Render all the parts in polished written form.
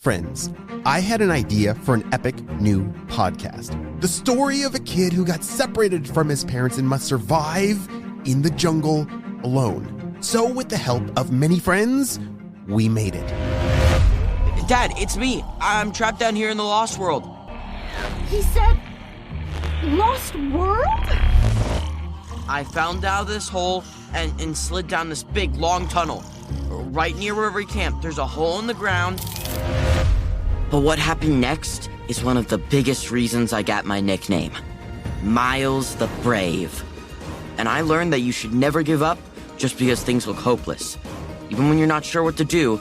Friends, I had an idea for an epic new podcast. The story of a kid who got separated from his parents and must survive in the jungle alone. So with the help of many friends, we made it. Dad, it's me. I'm trapped down here in the Lost World. He said, Lost World? I found out of this hole and slid down this big, long tunnel. Right near where we camped, there's a hole in the ground. But what happened next is one of the biggest reasons I got my nickname, Miles the Brave. And I learned that you should never give up just because things look hopeless. Even when you're not sure what to do,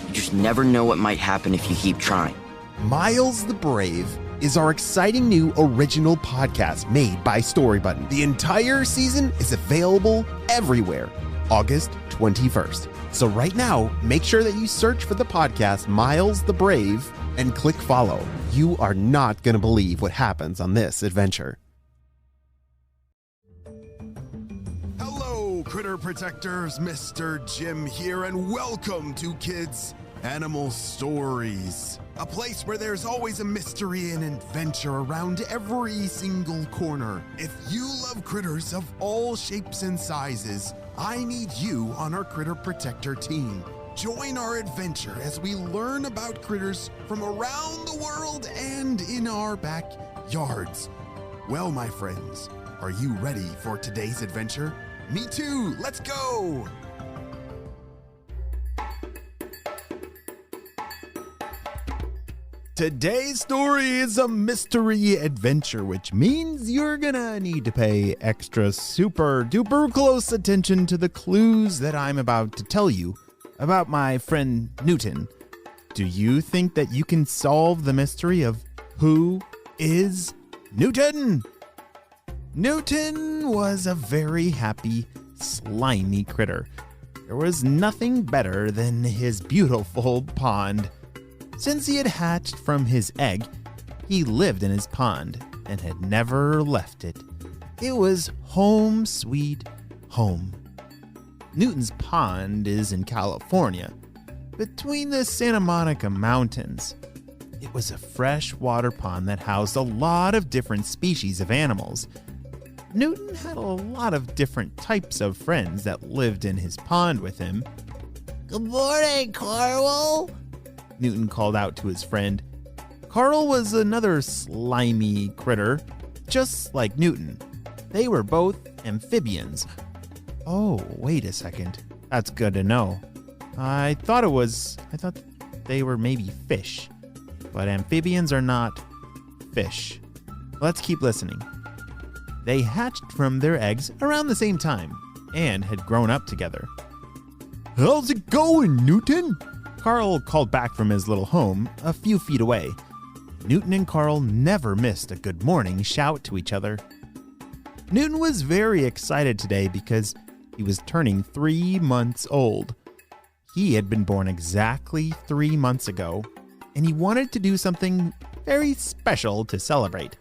you just never know what might happen if you keep trying. Miles the Brave is our exciting new original podcast made by Storybutton. The entire season is available everywhere, August 21st. So right now, make sure that you search for the podcast Miles the Brave and click follow. You are not going to believe what happens on this adventure. Hello, critter protectors. Mr. Jim here, and welcome to Kids Animal Stories, a place where there's always a mystery and adventure around every single corner. If you love critters of all shapes and sizes, I need you on our Critter Protector team. Join our adventure as we learn about critters from around the world and in our backyards. Well, my friends, are you ready for today's adventure? Me too, let's go! Today's story is a mystery adventure, which means you're gonna need to pay extra super duper close attention to the clues that I'm about to tell you about my friend Newton. Do you think that you can solve the mystery of who is Newton? Newton was a very happy, slimy critter. There was nothing better than his beautiful pond. Since he had hatched from his egg, he lived in his pond and had never left it. It was home sweet home. Newton's pond is in California, between the Santa Monica Mountains. It was a freshwater pond that housed a lot of different species of animals. Newton had a lot of different types of friends that lived in his pond with him. Good morning, Carl. Newton called out to his friend. Carl was another slimy critter, just like Newton. They were both amphibians. Oh, wait a second. That's good to know. I thought they were maybe fish, but amphibians are not fish. Let's keep listening. They hatched from their eggs around the same time and had grown up together. How's it going, Newton? Carl called back from his little home a few feet away. Newton and Carl never missed a good morning shout to each other. Newton was very excited today because he was turning 3 months old. He had been born exactly 3 months ago, and he wanted to do something very special to celebrate.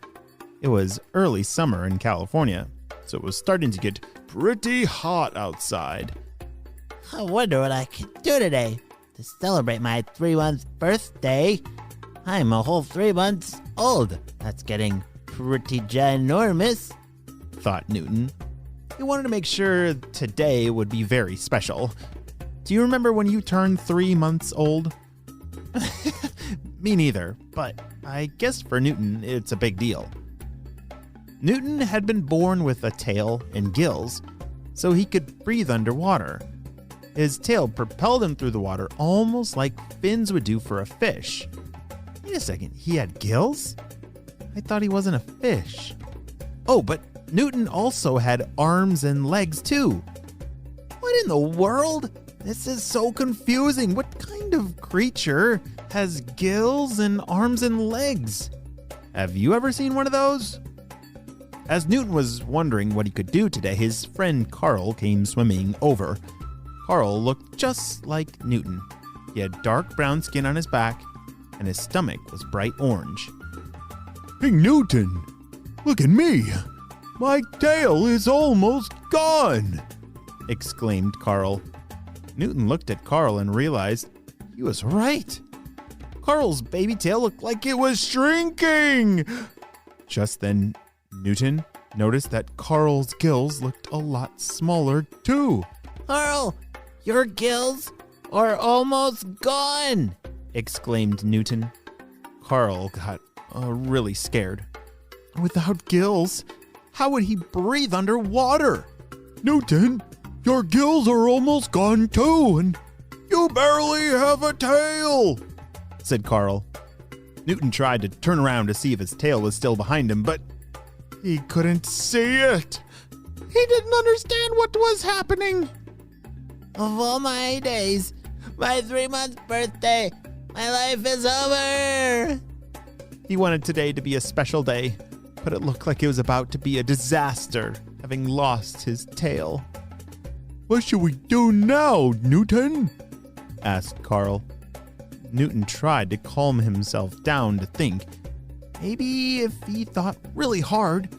It was early summer in California, so it was starting to get pretty hot outside. I wonder what I can do today to celebrate my 3-month birthday. I'm a whole 3 months old. That's getting pretty ginormous, thought Newton. He wanted to make sure today would be very special. Do you remember when you turned 3 months old? Me neither, but I guess for Newton it's a big deal. Newton had been born with a tail and gills, so he could breathe underwater. His tail propelled him through the water almost like fins would do for a fish. Wait a second, he had gills? I thought he wasn't a fish. Oh, but Newton also had arms and legs too. What in the world? This is so confusing. What kind of creature has gills and arms and legs? Have you ever seen one of those? As Newton was wondering what he could do today, his friend Carl came swimming over. Carl looked just like Newton. He had dark brown skin on his back, and his stomach was bright orange. Hey, Newton, look at me. My tail is almost gone, exclaimed Carl. Newton looked at Carl and realized he was right. Carl's baby tail looked like it was shrinking. Just then, Newton noticed that Carl's gills looked a lot smaller too. Carl, your gills are almost gone, exclaimed Newton. Carl got really scared. Without gills, how would he breathe underwater? Newton, your gills are almost gone too, and you barely have a tail, said Carl. Newton tried to turn around to see if his tail was still behind him, but he couldn't see it. He didn't understand what was happening. Of all my days, my 3-month birthday, my life is over. He wanted today to be a special day, but it looked like it was about to be a disaster, having lost his tail. What should we do now, Newton? Asked Carl. Newton tried to calm himself down to think. Maybe if he thought really hard,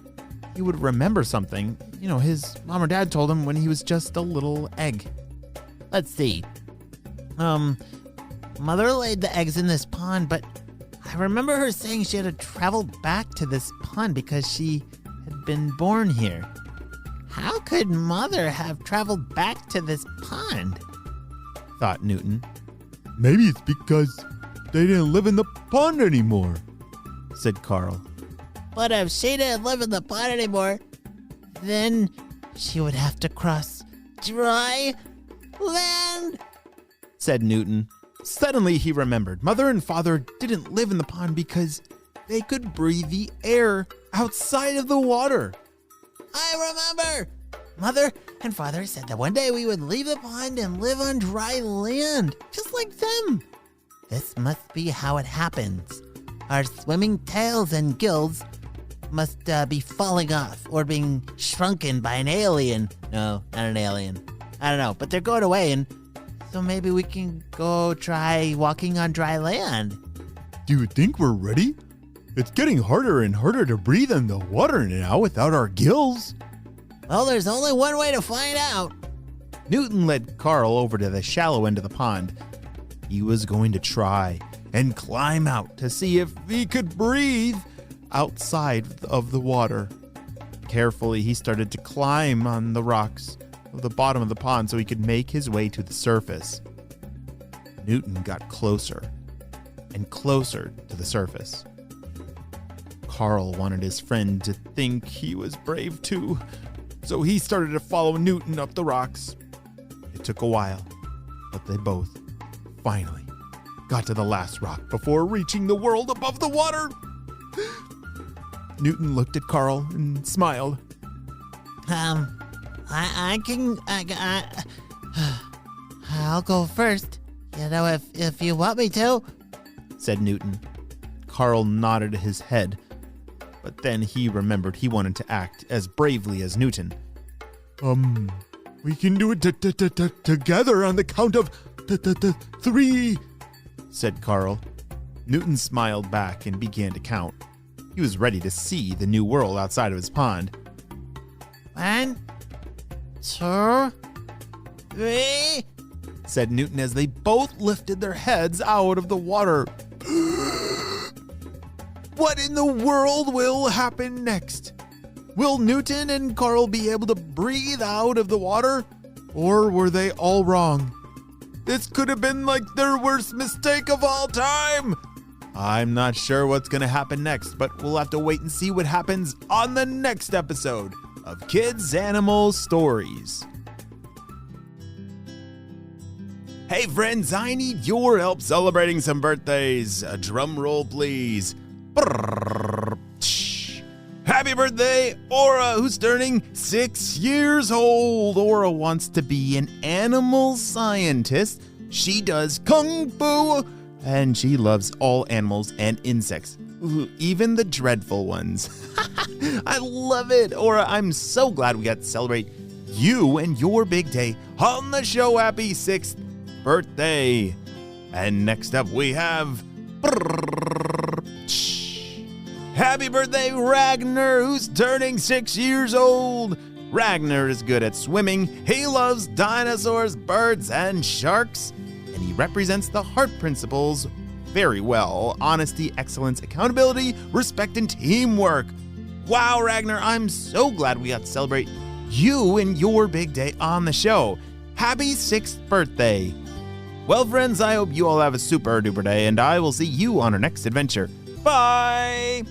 he would remember something. You know, his mom or dad told him when he was just a little egg. Let's see. Mother laid the eggs in this pond, but I remember her saying she had to travel back to this pond because she had been born here. How could Mother have traveled back to this pond? Thought Newton. Maybe it's because they didn't live in the pond anymore, said Carl. But if she didn't live in the pond anymore, then she would have to cross dry land, said Newton. Suddenly he remembered Mother and Father didn't live in the pond because they could breathe the air outside of the water. I remember! Mother and Father said that one day we would leave the pond and live on dry land, just like them. This must be how it happens. Our swimming tails and gills must be falling off or being shrunken by an alien. No, not an alien. I don't know, but they're going away, and so maybe we can go try walking on dry land. Do you think we're ready? It's getting harder and harder to breathe in the water now without our gills. Well, there's only one way to find out. Newton led Carl over to the shallow end of the pond. He was going to try and climb out to see if he could breathe outside of the water. Carefully, he started to climb on the rocks of the bottom of the pond so he could make his way to the surface. Newton got closer and closer to the surface. Carl wanted his friend to think he was brave too, so he started to follow Newton up the rocks. It took a while, but they both finally got to the last rock before reaching the world above the water. Newton looked at Carl and smiled. I'll go first, you know, if you want me to, said Newton. Carl nodded his head, but then he remembered he wanted to act as bravely as Newton. We can do it together on the count of 3, said Carl. Newton smiled back and began to count. He was ready to see the new world outside of his pond. 1, 2, 3, said Newton as they both lifted their heads out of the water. What in the world will happen next? Will Newton and Carl be able to breathe out of the water? Or were they all wrong? This could have been like their worst mistake of all time. I'm not sure what's going to happen next, but we'll have to wait and see what happens on the next episode of Kids Animal Stories. Hey friends, I need your help celebrating some birthdays. A drum roll, please. Happy birthday, Aura, who's turning 6 years old. Aura wants to be an animal scientist. She does kung fu, and she loves all animals and insects, even the dreadful ones. I love it, Aura. I'm so glad we got to celebrate you and your big day on the show. Happy 6th birthday. And next up we have happy birthday, Ragnar, who's turning 6 years old. Ragnar is good at swimming. He loves dinosaurs, birds, and sharks. And he represents the heart principles very well. Honesty, excellence, accountability, respect, and teamwork. Wow, Ragnar, I'm so glad we got to celebrate you and your big day on the show. Happy 6th birthday. Well, friends, I hope you all have a super duper day, and I will see you on our next adventure. Bye!